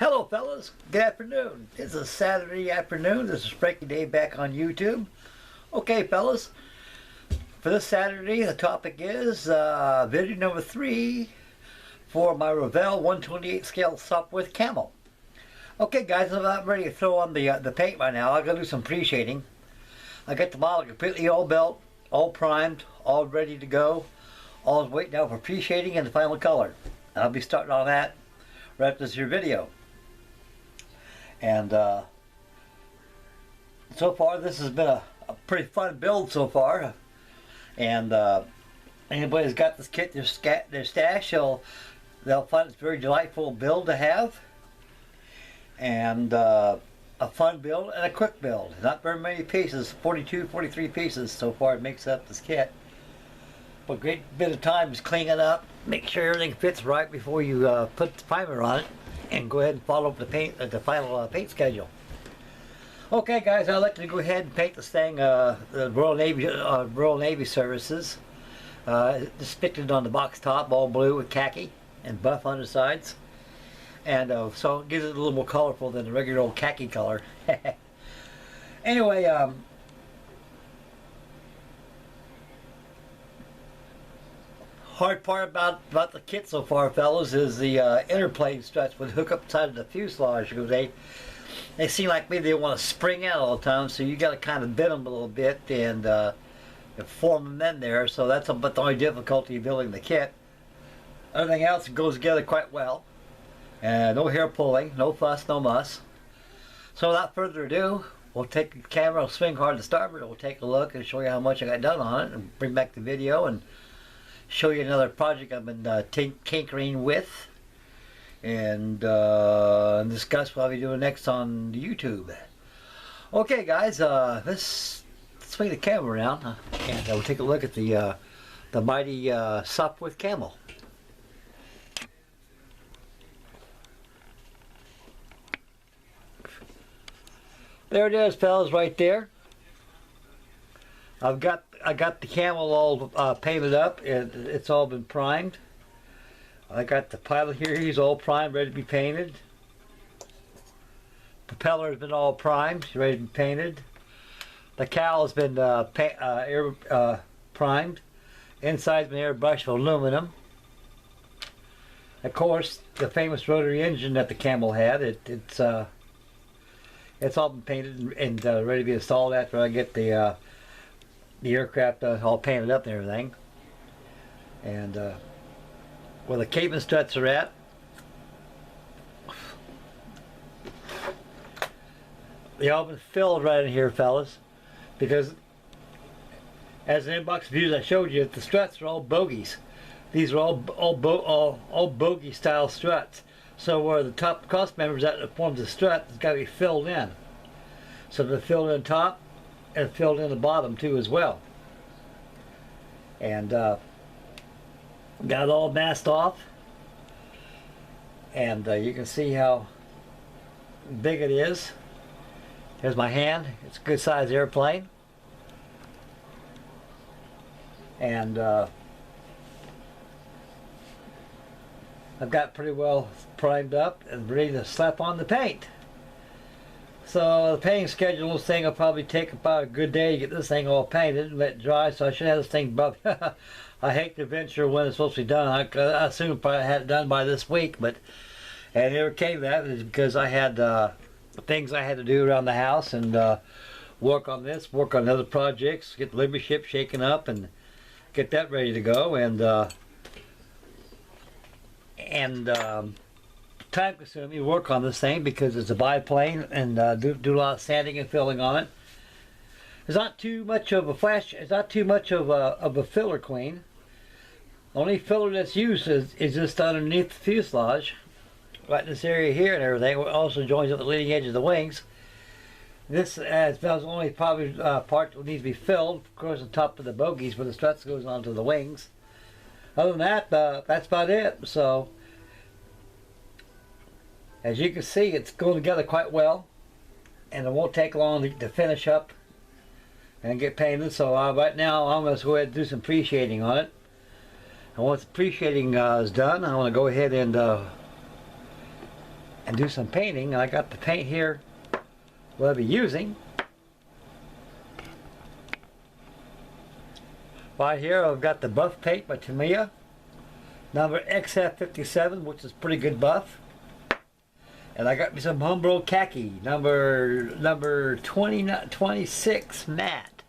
Hello fellas, good afternoon. It's a Saturday afternoon. This is Frankie Day back on YouTube. Okay fellas, for this Saturday the topic is video number 3 for my Revell 128 scale SOPWITH CAMEL. Okay guys, I'm about ready to throw on the paint right now. I'm going to do some pre-shading. I got the model completely all built, all primed, all ready to go. All is waiting now for pre-shading and the final color. I'll be starting on that right after this here video. And so far this has been a pretty fun build so far. And anybody who's got this kit in their stash, they'll find it's a very delightful build to have. And a fun build and a quick build. Not very many pieces, 42, 43 pieces so far it makes up this kit. But a great bit of time is cleaning it up, make sure everything fits right before you put the primer on it, and go ahead and follow up the final paint schedule. Okay guys, I'd like to go ahead and paint this thing, the Royal Navy Services. Just picked it on the box top, all blue with khaki and buff undersides. And so it gives it a little more colorful than the regular old khaki color. Anyway, hard part about the kit so far, fellas, is the interplane struts would hook up side of the fuselage, because they seem like maybe they want to spring out all the time, so you got to kind of bend them a little bit and form them in there. So that's about the only difficulty building the kit. Everything else goes together quite well. No hair pulling, no fuss, no muss. So without further ado, we'll take the camera, swing hard to starboard, we'll take a look and show you how much I got done on it, and bring back the video and show you another project I've been tinkering with, and discuss what I'll be doing next on YouTube. Okay guys, let's swing the camera around and we'll take a look at the mighty SOPWITH CAMEL. There it is, fellas, right there. I got the camel all painted up, and it's all been primed. I got the pilot here, he's all primed, ready to be painted. Propeller has been all primed, ready to be painted. The cowl has been primed. Inside's been airbrushed with aluminum. Of course, the famous rotary engine that the Camel had, it's all been painted and ready to be installed after I get the aircraft all painted up and everything. And where the cabin struts are at, they all been filled right in here, fellas, because as an inbox views I showed you, the struts are all bogies. These are all bogey style struts. So where the top cross members that forms the strut has got to be filled in. So they're filled in the top and filled in the bottom too as well. And got it all masked off. And you can see how big it is. Here's my hand. It's a good sized airplane. And I've got pretty well primed up and ready to slap on the paint. So the painting schedule on this thing will probably take about a good day to get this thing all painted and let it dry, so I should have this thing above. I hate to venture when it's supposed to be done. I assume I probably had it done by this week, but it never came to that. It's because I had things I had to do around the house and work on this, work on other projects, get the Liberty ship shaken up and get that ready to go. And time consuming work on this thing because it's a biplane, and do a lot of sanding and filling on it. It's not too much of a it's not too much of a filler queen. The only filler that's used is just underneath the fuselage, right in this area here and everything. It also joins up the leading edge of the wings. This is the only probably part that needs to be filled. Of course, on top of the bogies where the struts goes onto the wings. Other than that, that's about it. So, as you can see, it's going together quite well, and it won't take long to finish up and get painted. So right now, I'm going to go ahead and do some pre-shading on it. And once the pre-shading is done, I want to go ahead and and do some painting. I got the paint here what I'll be using. Right here I've got the buff paint by Tamiya, number XF57, which is pretty good buff. And I got me some Umbro khaki, number 26 matte.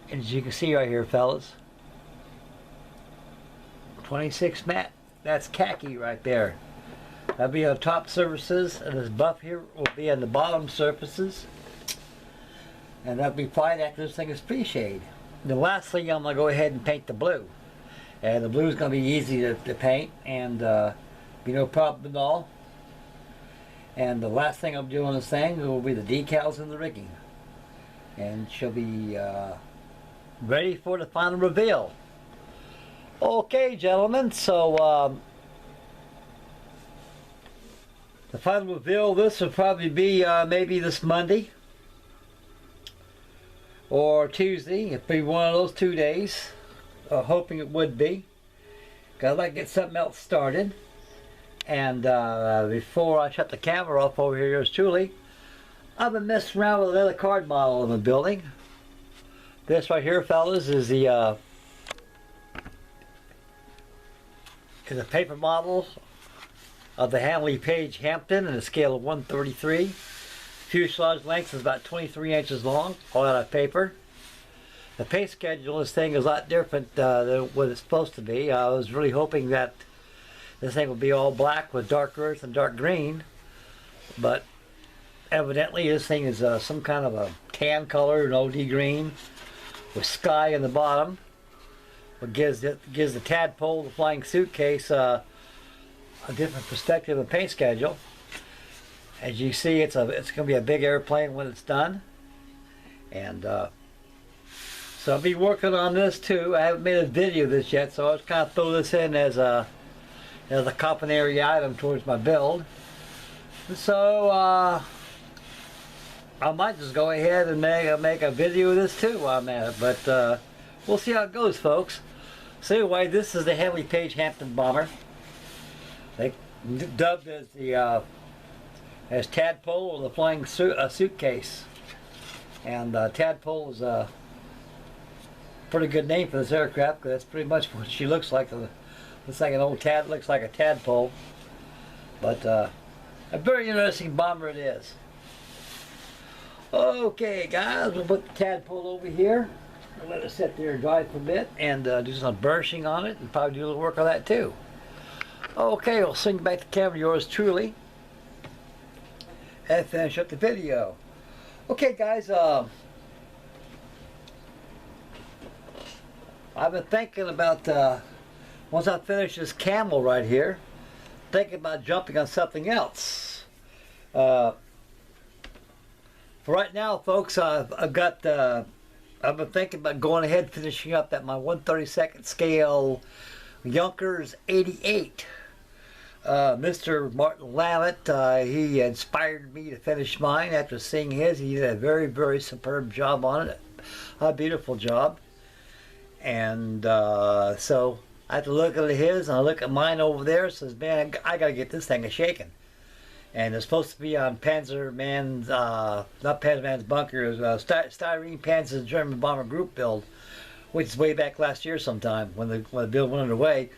And as you can see right here, fellas, 26 matte. That's khaki right there. That'll be on top surfaces, and this buff here will be on the bottom surfaces. And that'll be fine after this thing is pre-shade. Then lastly, I'm going to go ahead and paint the blue. And the blue is going to be easy to paint, and be no problem at all. And the last thing I'm doing on this thing will be the decals and the rigging. And she'll be ready for the final reveal. Okay, gentlemen, so the final reveal of this will probably be maybe this Monday or Tuesday. It'll be one of those 2 days. Hoping it would be. I'd like to get something else started. And before I shut the camera off over here, yours truly, I've been messing around with another card model in the building. This right here, fellas, is the paper model of the Handley Page Hampton in a scale of 133. Fuselage length is about 23 inches long, all out of paper. The paint schedule on this thing is a lot different than what it's supposed to be. I was really hoping that this thing would be all black with dark earth and dark green, but evidently this thing is some kind of a tan color, an OD green, with sky in the bottom. What gives the tadpole, the flying suitcase, a different perspective of paint schedule. As you see, it's going to be a big airplane when it's done, and so I'll be working on this too. I haven't made a video of this yet, so I'll just kind of throw this in as a complementary item towards my build. So I might just go ahead and make a video of this too while I'm at it, but we'll see how it goes, folks. So anyway, this is the Handley Page Hampton bomber. They dubbed as the as Tadpole or the Flying Suitcase, and Tadpole is a pretty good name for this aircraft, because that's pretty much what she looks like. Looks like an old looks like a tadpole, but a very interesting bomber it is. Okay, guys, we'll put the tadpole over here. We'll let it sit there and dry for a bit, and do some burnishing on it, and probably do a little work on that too. Okay, we'll swing back the camera, yours truly, and finish up the video. Okay, guys, I've been thinking about, once I finish this camel right here, thinking about jumping on something else. For right now, folks, I've been thinking about going ahead and finishing up that my 1/32 scale Junkers 88. Mr. Martin Lammett, he inspired me to finish mine after seeing his. He did a very, very superb job on it. A beautiful job. And so I have to look at his and I look at mine over there. Says, man, I got to get this thing a shaking. And it's supposed to be on Panzerman's, not Panzerman's bunker, it was Styrene Panzer's German bomber group build, which is way back last year sometime when the build went underway.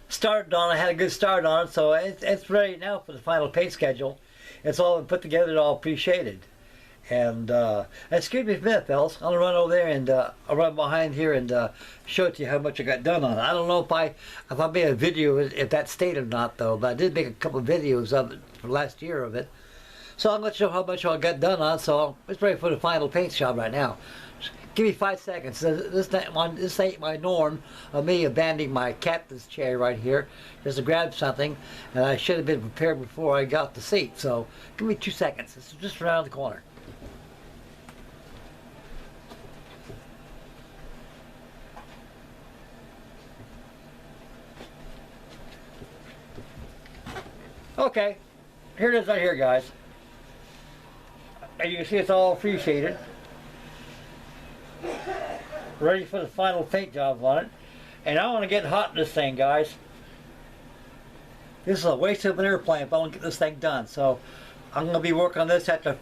Started on it, had a good start on it, so it's ready now for the final paint schedule. It's all been put together, all pre-shaded. And excuse me for a minute, fellas. I'm gonna run over there and I'll run behind here and show it to you how much I got done on it. I don't know if I made a video at that state or not though, but I did make a couple of videos of it for last year of it. So I'm gonna show how much I got done on it. So it's ready for the final paint job right now. Just give me 5 seconds. This ain't my norm of me abandoning my captain's chair right here just to grab something, and I should have been prepared before I got the seat. So give me 2 seconds. It's just around the corner. Okay, here it is right here, guys. As you can see, it's all pre-shaded. Ready for the final paint job on it. And I want to get hot in this thing, guys. This is a waste of an airplane if I don't get this thing done. So I'm going to be working on this after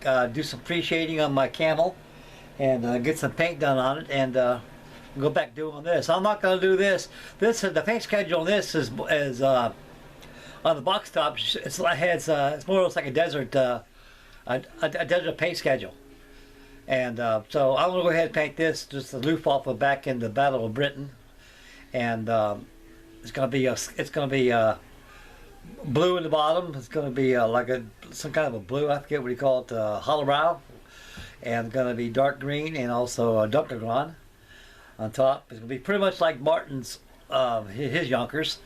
I do some pre-shading on my camel and get some paint done on it, and go back doing this. I'm not going to do this. The paint schedule on this is on the box top. It's more or less like a desert desert paint schedule. And so I'm going to go ahead and paint this, just the roof off of back in the Battle of Britain, and it's going to be blue in the bottom. It's going to be like some kind of a blue. I forget what you call it, hollow brow, and going to be dark green and also Dunkelgrün on top. It's going to be pretty much like Martin's his Junkers.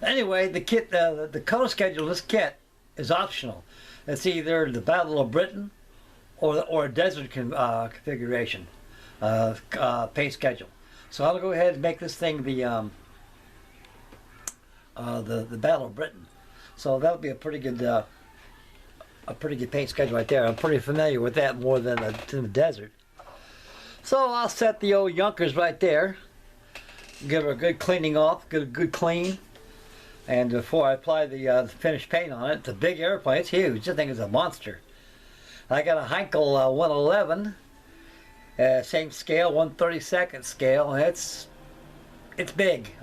Anyway, the kit, the color schedule of this kit is optional. It's either the Battle of Britain or a desert configuration paint schedule. So I'll go ahead and make this thing the Battle of Britain. So that'll be a pretty good paint schedule right there. I'm pretty familiar with that more than the desert. So I'll set the old Junkers right there. Give her a good cleaning off, good clean. And before I apply the finished paint on it, it's a big airplane. It's huge. This thing is a monster. I got a Heinkel 111, same scale, 1/32 scale. And it's big.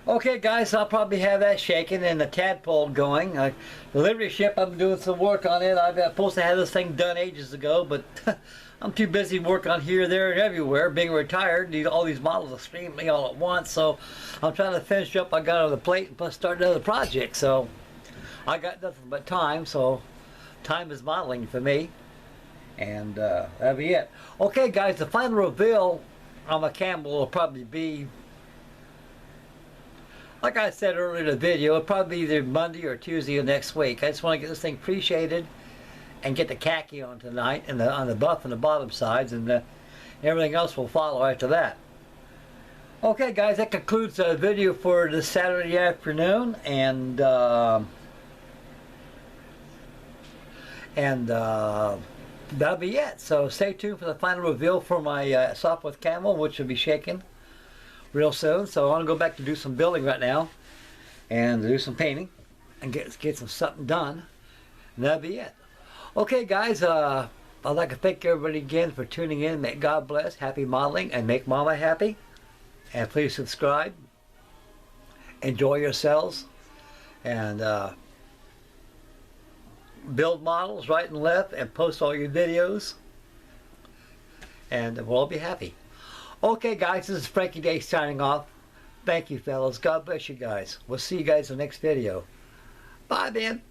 Okay, guys, I'll probably have that shaking and the tadpole going. The livery ship, I'm doing some work on it. I'm supposed to have this thing done ages ago, but I'm too busy working on here, there, and everywhere. Being retired, all these models are screaming me all at once, so I'm trying to finish up. I got on the plate and plus start another project. So I got nothing but time, so time is modeling for me, and that'll be it. Okay, guys, the final reveal on my camel will probably be, like I said earlier in the video, it'll probably be either Monday or Tuesday of next week. I just want to get this thing pre-shaded and get the khaki on tonight and on the buff and the bottom sides, and everything else will follow after that. Okay, guys, that concludes the video for this Saturday afternoon, and that'll be it. So stay tuned for the final reveal for my SOPWITH Camel, which will be shaking real soon. So I want to go back to do some building right now and do some painting and get something done, and that'll be it. Okay, guys, I'd like to thank everybody again for tuning in. May God bless, happy modeling, and make Mama happy. And please subscribe, enjoy yourselves, and build models right and left, and post all your videos, and we'll all be happy. Okay, guys, this is Frankie Day signing off. Thank you, fellas. God bless you guys. We'll see you guys in the next video. Bye, man.